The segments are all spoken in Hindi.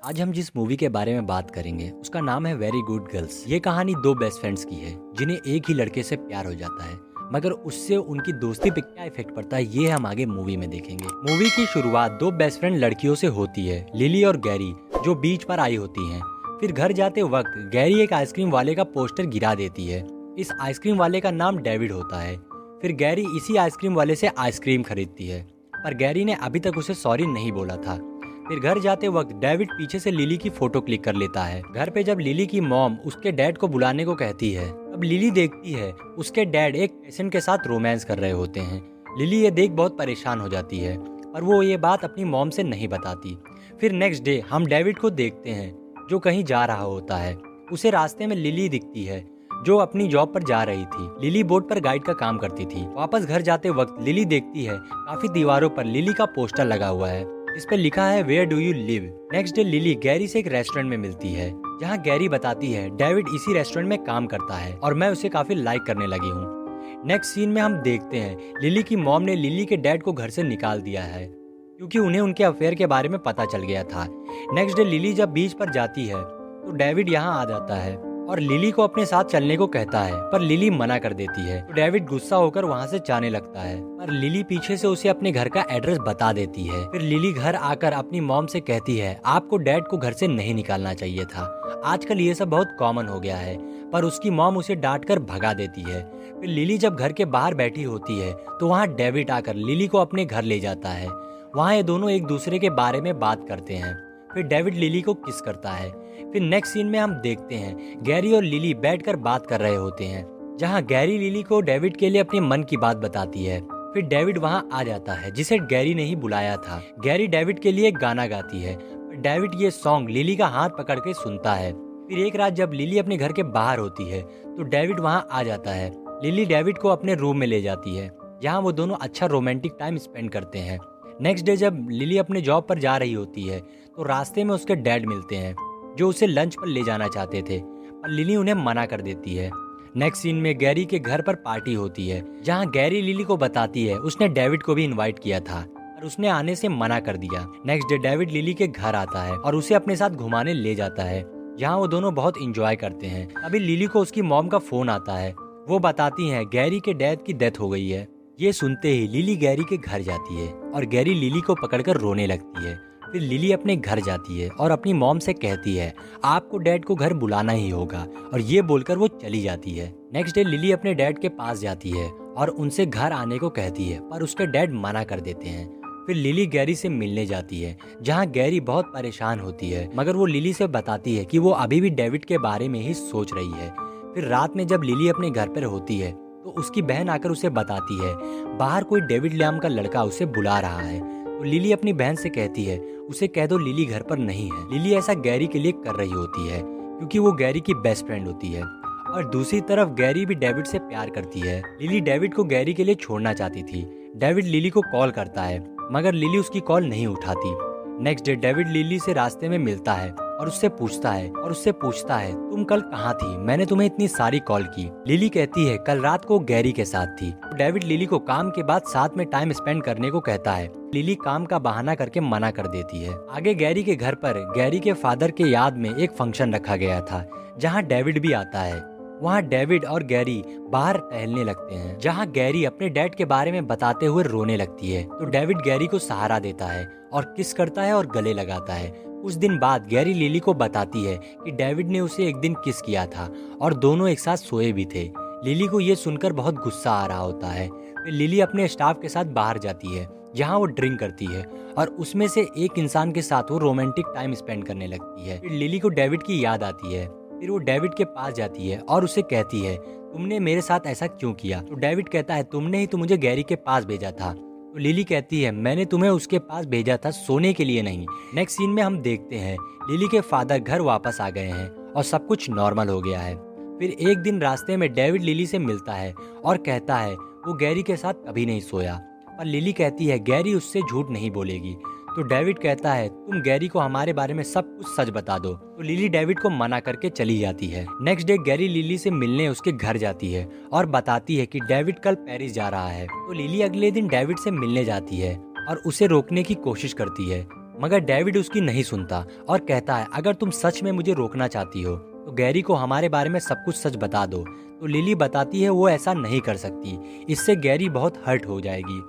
आज हम जिस मूवी के बारे में बात करेंगे उसका नाम है वेरी गुड गर्ल्स। ये कहानी दो बेस्ट फ्रेंड्स की है जिन्हें एक ही लड़के से प्यार हो जाता है, मगर उससे उनकी दोस्ती पे क्या इफेक्ट पड़ता है ये हम आगे मूवी में देखेंगे। मूवी की शुरुआत दो बेस्ट फ्रेंड लड़कियों से होती है, लिली और गैरी, जो बीच पर आई होती हैं। फिर घर जाते वक्त गैरी एक आइसक्रीम वाले का पोस्टर गिरा देती है। इस आइसक्रीम वाले का नाम डेविड होता है। फिर गैरी इसी आइसक्रीम वाले से आइसक्रीम खरीदती है, पर गैरी ने अभी तक उसे सॉरी नहीं बोला था। फिर घर जाते वक्त डेविड पीछे से लिली की फोटो क्लिक कर लेता है। घर पे जब लिली की मॉम उसके डैड को बुलाने को कहती है, तब लिली देखती है उसके डैड एक पेशेंट के साथ रोमांस कर रहे होते हैं। लिली ये देख बहुत परेशान हो जाती है, पर वो ये बात अपनी मॉम से नहीं बताती। फिर नेक्स्ट डे हम डेविड को देखते हैं जो कहीं जा रहा होता है। उसे रास्ते में लिली दिखती है जो अपनी जॉब पर जा रही थी। लिली बोट पर गाइड का काम करती थी। वापस घर जाते वक्त लिली देखती है काफी दीवारों पर लिली का पोस्टर लगा हुआ है, इस पे लिखा है where do you live. Next day Lily Gary से एक रेस्टोरेंट में मिलती है, जहाँ गैरी बताती है डेविड इसी रेस्टोरेंट में काम करता है और मैं उसे काफी लाइक करने लगी हूँ। नेक्स्ट सीन में हम देखते हैं लिली की मॉम ने लिली के डैड को घर से निकाल दिया है क्योंकि उन्हें उनके अफेयर के बारे में पता चल गया था। नेक्स्ट डे लिली जब बीच पर जाती है तो डेविड यहाँ आ जाता है और लिली को अपने साथ चलने को कहता है, पर लिली मना कर देती है। तो डेविड गुस्सा होकर वहाँ से जाने लगता है, पर लिली पीछे से उसे अपने घर का एड्रेस बता देती है। फिर लिली घर आकर अपनी मॉम से कहती है आपको डैड को घर से नहीं निकालना चाहिए था, आजकल ये सब बहुत कॉमन हो गया है। पर उसकी मॉम उसे डांट कर भगा देती है। फिर लिली जब घर के बाहर बैठी होती है तो वहाँ डेविड आकर लिली को अपने घर ले जाता है। वहाँ ये दोनों एक दूसरे के बारे में बात करते हैं। फिर डेविड लिली को किस करता है। फिर नेक्स्ट सीन में हम देखते हैं गैरी और लिली बैठकर बात कर रहे होते हैं, जहां गैरी लिली को डेविड के लिए अपने मन की बात बताती है। फिर डेविड वहां आ जाता है जिसे गैरी ने ही बुलाया था। गैरी डेविड के लिए एक गाना गाती है, पर डेविड ये सॉन्ग लिली का हाथ पकड़ के सुनता है। फिर एक रात जब लिली अपने घर के बाहर होती है तो डेविड वहां आ जाता है। लिली डेविड को अपने रूम में ले जाती है, जहाँ वो दोनों अच्छा रोमांटिक टाइम स्पेंड करते हैं। नेक्स्ट डे जब लिली अपने जॉब पर जा रही होती है तो रास्ते में उसके डैड मिलते हैं जो उसे लंच पर ले जाना चाहते थे, पर लिली उन्हें मना कर देती है। नेक्स्ट सीन में गैरी के घर पर पार्टी होती है, जहां गैरी लिली को बताती है उसने डेविड को भी इनवाइट किया था पर उसने आने से मना कर दिया। नेक्स्ट डे डेविड लिली के घर आता है और उसे अपने साथ घुमाने ले जाता है, जहां वो दोनों बहुत इंजॉय करते हैं। अभी लिली को उसकी मॉम का फोन आता है, वो बताती है गैरी के डैड की डेथ हो गई है। ये सुनते ही लिली गैरी के घर जाती है और गैरी लिली को पकड़कर रोने लगती है। फिर लिली अपने घर जाती है और अपनी मॉम से कहती है आपको डैड को घर बुलाना ही होगा, और ये बोलकर वो चली जाती है। नेक्स्ट डे लिली अपने डैड के पास जाती है और उनसे घर आने को कहती है, पर उसके डैड मना कर देते हैं। फिर लिली गैरी से मिलने जाती है, जहाँ गैरी बहुत परेशान होती है, मगर वो लिली से बताती है कि वो अभी भी डेविड के बारे में ही सोच रही है। फिर रात में जब लिली अपने घर पर होती है तो उसकी बहन आकर उसे बताती है बाहर कोई डेविड लियाम का लड़का उसे बुला रहा है। तो लिली अपनी बहन से कहती है उसे कह दो लिली घर पर नहीं है। लिली ऐसा गैरी के लिए कर रही होती है क्योंकि वो गैरी की बेस्ट फ्रेंड होती है, और दूसरी तरफ गैरी भी डेविड से प्यार करती है। लिली डेविड को गैरी के लिए छोड़ना चाहती थी। डेविड लिली को कॉल करता है, मगर लिली उसकी कॉल नहीं उठाती। नेक्स्ट डे डेविड लिली से रास्ते में मिलता है और उससे पूछता है तुम कल कहाँ थी, मैंने तुम्हें इतनी सारी कॉल की। लिली कहती है कल रात को गैरी के साथ थी। डेविड लिली को काम के बाद साथ में टाइम स्पेंड करने को कहता है। लिली काम का बहाना करके मना कर देती है। आगे गैरी के घर पर गैरी के फादर के याद में एक फंक्शन रखा गया था, जहाँ डेविड भी आता है। वहाँ डेविड और गैरी बाहर टहलने लगते हैं, जहाँ गैरी अपने डैड के बारे में बताते हुए रोने लगती है। तो डेविड गैरी को सहारा देता है और किस करता है और गले लगाता है। कुछ दिन बाद गैरी लिली को बताती है कि डेविड ने उसे एक दिन किस किया था और दोनों एक साथ सोए भी थे। लिली को ये सुनकर बहुत गुस्सा आ रहा होता है। फिर लिली अपने स्टाफ के साथ बाहर जाती है, जहाँ वो ड्रिंक करती है और उसमें से एक इंसान के साथ वो रोमांटिक टाइम स्पेंड करने लगती है। फिर लिली को डेविड की याद आती है। फिर वो डेविड के पास जाती है और उसे कहती है तुमने मेरे साथ ऐसा क्यों किया। तो डेविड कहता है तुमने ही तो मुझे गैरी के पास भेजा था। तो लिली कहती है मैंने तुम्हें उसके पास भेजा था सोने के लिए नहीं। नेक्स्ट सीन में हम देखते हैं लिली के फादर घर वापस आ गए हैं और सब कुछ नॉर्मल हो गया है। फिर एक दिन रास्ते में डेविड लिली से मिलता है और कहता है वो गैरी के साथ कभी नहीं सोया, पर लिली कहती है गैरी उससे झूठ नहीं बोलेगी। तो डेविड कहता है तुम गैरी को हमारे बारे में सब कुछ सच बता दो। तो लिली डेविड को मना करके चली जाती है। नेक्स्ट डे गैरी लिली से मिलने उसके घर जाती है और बताती है कि डेविड कल पेरिस जा रहा है। तो लिली अगले दिन डेविड से मिलने जाती है और उसे रोकने की कोशिश करती है, मगर डेविड उसकी नहीं सुनता और कहता है अगर तुम सच में मुझे रोकना चाहती हो तो गैरी को हमारे बारे में सब कुछ सच बता दो। तो लिली बताती है वो ऐसा नहीं कर सकती, इससे गैरी बहुत हर्ट हो जाएगी।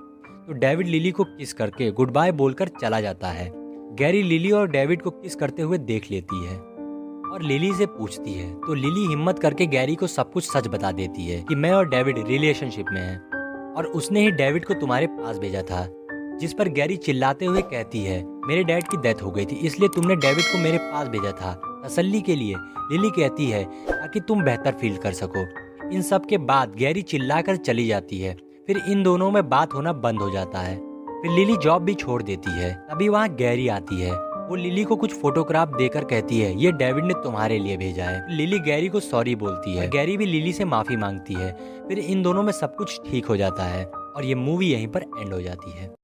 तो डेविड लिली को किस करके गुड बाय बोलकर चला जाता है। गैरी लिली और डेविड को किस करते हुए देख लेती है और लिली से पूछती है, तो लिली हिम्मत करके गैरी को सब कुछ सच बता देती है कि मैं और डेविड रिलेशनशिप में हैं और उसने ही डेविड को तुम्हारे पास भेजा था। जिस पर गैरी चिल्लाते हुए कहती है मेरे डैड की डेथ हो गई थी इसलिए तुमने डेविड को मेरे पास भेजा था तसल्ली के लिए। लिली कहती है ताकि तुम बेहतर फील कर सको। इन सब के बाद गैरी चिल्लाकर चली जाती है। फिर इन दोनों में बात होना बंद हो जाता है। फिर लिली जॉब भी छोड़ देती है। तभी वहाँ गैरी आती है। वो लिली को कुछ फोटोग्राफ देकर कहती है ये डेविड ने तुम्हारे लिए भेजा है। लिली गैरी को सॉरी बोलती है। गैरी भी लिली से माफी मांगती है। फिर इन दोनों में सब कुछ ठीक हो जाता है और ये मूवी यहीं पर एंड हो जाती है।